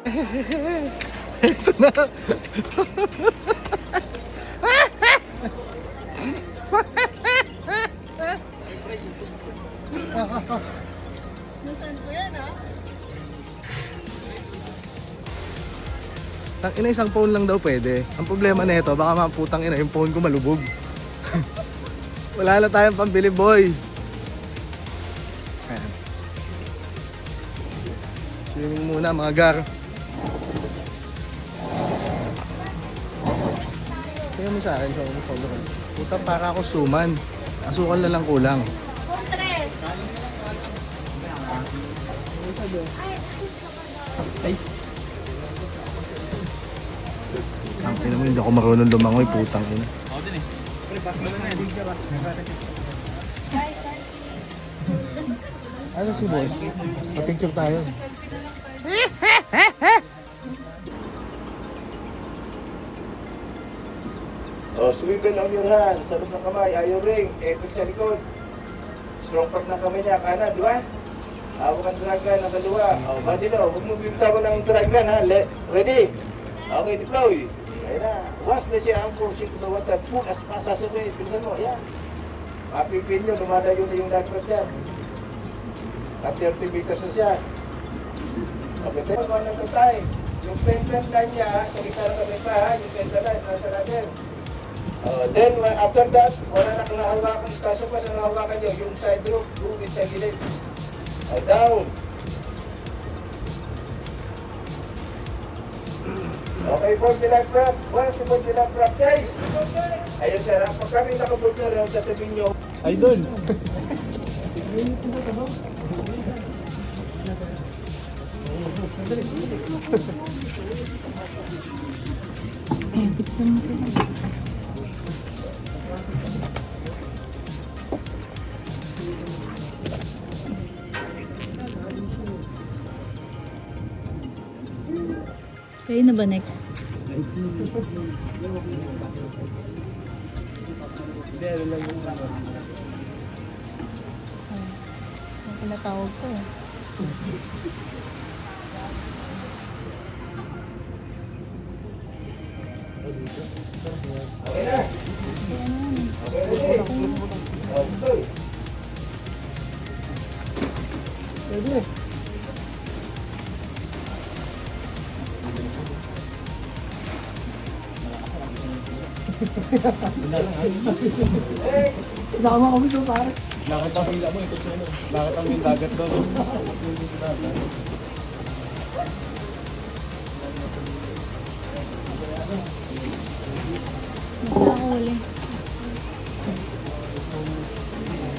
Ito na. Nasaan po yan ha? Ang ina, isang phone lang daw pwede. Ang problema nito, baka maputang ina yung phone ko malubog. Wala na tayong pambili, boy. Ayan. Swimming muna mga gar. Tingnan mo sa akin, sobrang. Puta, para ako suman. Asukal na lang kulang. Kontres! Ang ina mo, hindi ako marunong lumangoy, putang ina. Ano si boss? Picture tayo. Oh, swivel on your hand, sa loob ng kamay, ayaw ring, effect sa likod. Strong part ng kamay niya, kanan, di ba? Hawak ang drag gun ng kaliwa. Oh, body no, huwag mo bibitawan ng drag gun ha. Ready? Okay, deploy. Ayan na. Once na siya ang forcing to the water, pull as fast as away. Bilisan mo, ayan. Mapipin nyo, lumadayo na yung dagpad dyan. At 30 meters na siya. Okay, tayo mga nagtatay. Yung pendant line niya, sa gitara kami pa ha, yung pendant line, nasa natin. Then, after that, wala na kang nahawakan, stasyon pa sa nahawakan nyo, yung side rope, gumit sa gilid. Down. Okay, board the left prop. Once you board the left prop, size. Ayun sir, pag kami nakaboard na rin, sasabihin nyo. Idol! Picture mo sila. Kayo na ba next? Ang pinatawag ko eh. Okay na. Okay. Pwede. Nakama kami doon pare. Bakit ang hila mo ito sino? Bakit ang yung dagat doon? Basta ako huli.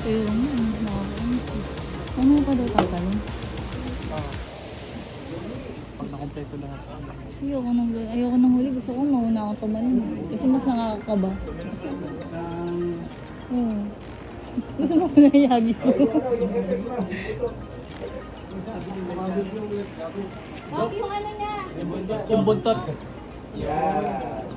Ayun, nakakainis eh. Ano pa daw tatalon? Pag nakompleto lahat. Kasi ayoko nang huli. Gusto ko mauna akong tumalon. Kasi mas nakakakaba. Oo. Gusto mo ko nahihagis mo. Bakit yung ano niya? Yung buntot. Yeah.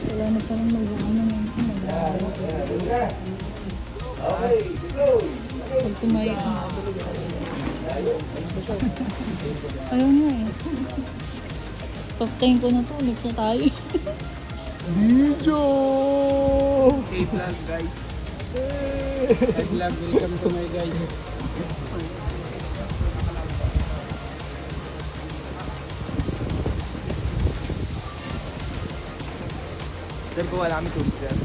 Wala na parang mag-ano na. Okay, go. Pag tumayo. Ayaw nga eh. Soft time ko na to. Ulit na tayo. Video! Hey vlog guys. Hey vlog, welcome to my guys. Sir, kung wala kami tubig dyan.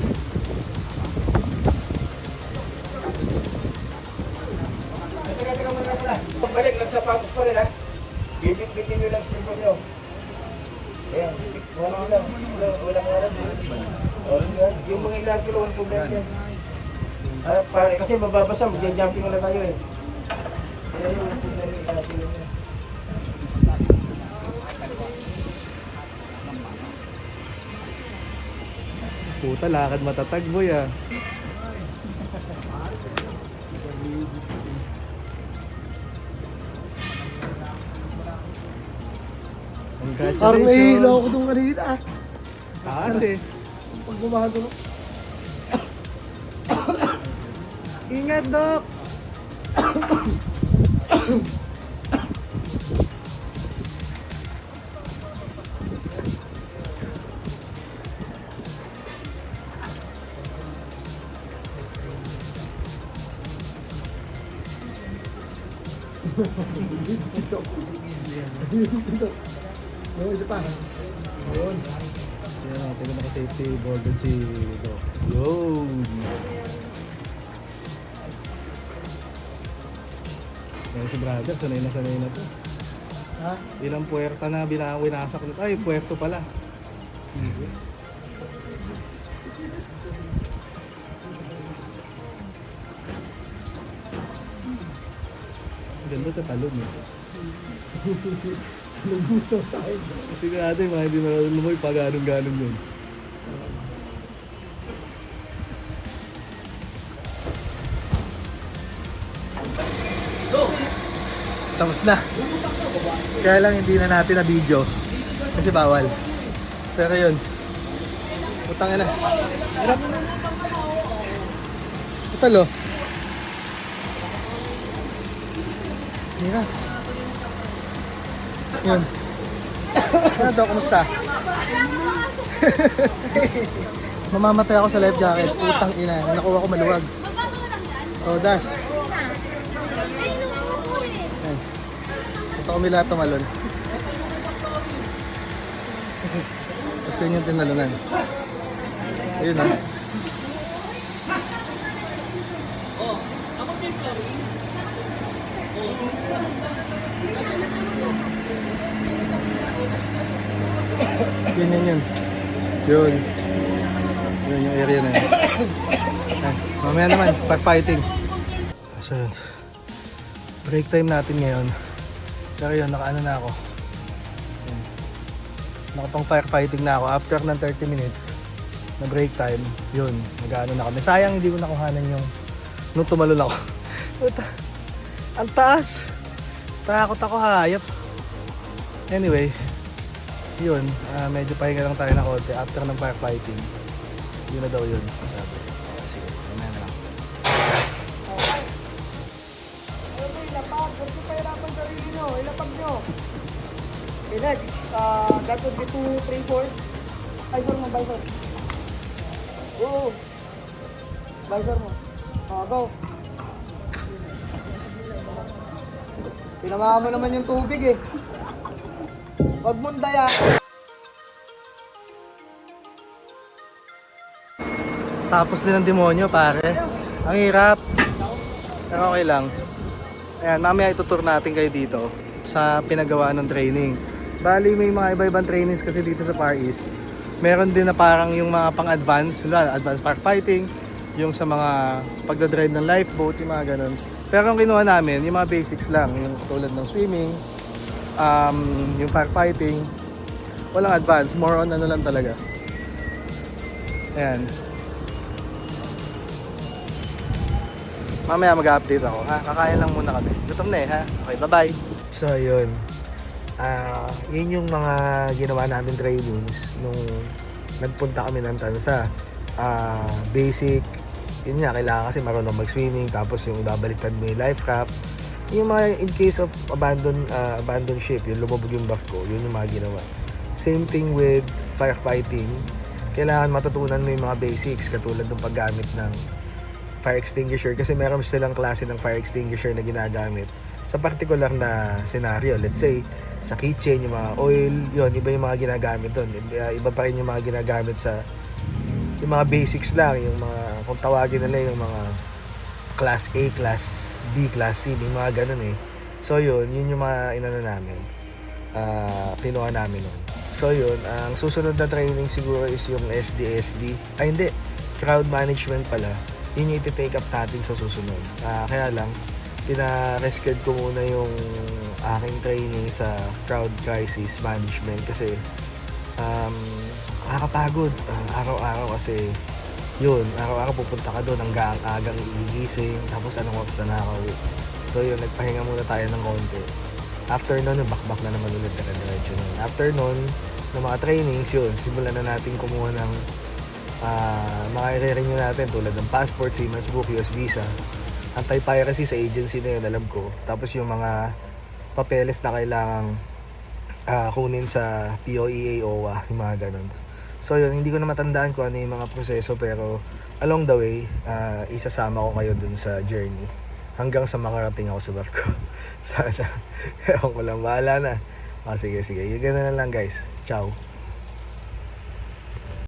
Teka muna pala. Pagbalik, nagsapatos pa rin ha. Bibit-bitin nyo lang slipper nyo. Ayan, wala mo lang. Walang oras. Yung mga ilang kilo, walang problema yan. Pare, kasi mababasa, mag-jumping na tayo eh. Ayan yung problema yung ilang kilo nyo. Puta, lakad matatag boy ah. Congratulations. Parang nahihilaw ako doon kanina. Taas eh. Pag bumahado. Ingat, Dok! Oo, isa pa. Yun. Yan natin na naka-safety boarded si Doc. Yun. Yan si brother, sanay na to. Ha? Ilang puwerta na winasak nito. Ay, puerto pala. Ganda sa talon eh. Lumusong tayo. Kasi natin mga hindi marunong lumoy pa ganun-ganun yun. Tapos na. Kaya lang hindi na natin na video. Kasi bawal. Pero yun. Utang na. Hirap. Utalo. Hirap. Yun. Ano daw, kumusta? Mamamatay ako sa life jacket. Utang ina. Nakuha ko maluwag. Oh, das. Ayan. Ito kami lahat tumalon. Kasi yun yung tinalunan. Ayun na. Yun. Yun yung area na yun. Ay, mamaya naman, fighting. So, break time natin ngayon. Pero yun, nakaano na ako. Yun. Nakapang firefighting na ako. After ng 30 minutes na break time, yun, nag-ano na kami. Sayang hindi ko nakuhanan yung nung tumalon ako. Ang taas! Takot ako, hayop. Anyway, yun, medyo pahinga lang tayo na konti after ng firefighting. Yun na daw yun, sabi. Sige, mamaya na lang. Ilapag, huwag nyo pahirapan sarili nyo. Ilapag nyo. Okay, next. That would be 2, 3, 4. Visor mo, visor. Go. Visor mo. Go. Pinamahan mo naman yung tubig eh. Huwag mong daya. Tapos din ang demonyo, pare. Ang hirap. Pero okay lang. Ayan, mamaya itutur natin kayo dito sa pinagawa ng training. Bali, may mga iba-ibang trainings kasi dito sa Far East. Meron din na parang yung mga pang-advance, advanced firefighting, yung sa mga pagdadrive ng lifeboat, yung mga ganun. Pero ang kinuha namin, yung mga basics lang, yung tulad ng swimming, yung firefighting, walang advance, more on ano lang talaga. Ayan. Mamaya mag-update ako, ha? Kakain lang muna kami. Gutom na eh, ha? Okay, bye-bye. So, yun. Yun yung mga ginawa namin trainings nung nagpunta kami ng Tansa. Basic, yun nga, kailangan kasi marunong mag-swimming, tapos yung babaliktad mo yung life raft. Yung mga in case of abandoned ship, yung lumubog yung barko, yun yung mga ginawa. Same thing with firefighting. Kailangan matutunan mo yung mga basics, katulad ng paggamit ng fire extinguisher, kasi meron silang klase ng fire extinguisher na ginagamit sa particular na scenario. Let's say, sa kitchen, yung mga oil, yun, iba yung mga ginagamit doon. Iba pa rin yung mga ginagamit sa yung mga basics lang, yung mga, kung tawagin nila yung mga class A, class B, class C, yung mga ganun eh. So yun yung mga inano namin, kinuha namin nun. So yun, ang susunod na training siguro is yung SDSD. Ay hindi, crowd management pala. Yun yung iti-take up natin sa susunod. Kaya lang, pina-rescued ko muna yung aking training sa crowd crisis management kasi nakakapagod araw-araw kasi yun, araw-araw pupunta ka doon hanggang agang iigising, tapos anong oras na nakaka-uwi. So yun, nagpahinga muna tayo ng konti. After nun, bakbak na naman ulit na diretso nun. After nun, ng mga trainings, yun, simulan na natin kumuha ng mga i-renew natin tulad ng passport, Seaman's Book, US Visa. anti-piracy sa agency na yun, alam ko. Tapos yung mga papeles na kailangang kunin sa POEA, OWA, yung mga ganun. So yun, hindi ko na matandaan kung ano yung mga proseso, pero along the way, isasama ko kayo dun sa journey hanggang sa makarating ako sa barko. Sana. Ewan ko lang, bahala na. Sige. Yung ganun na lang guys. Ciao.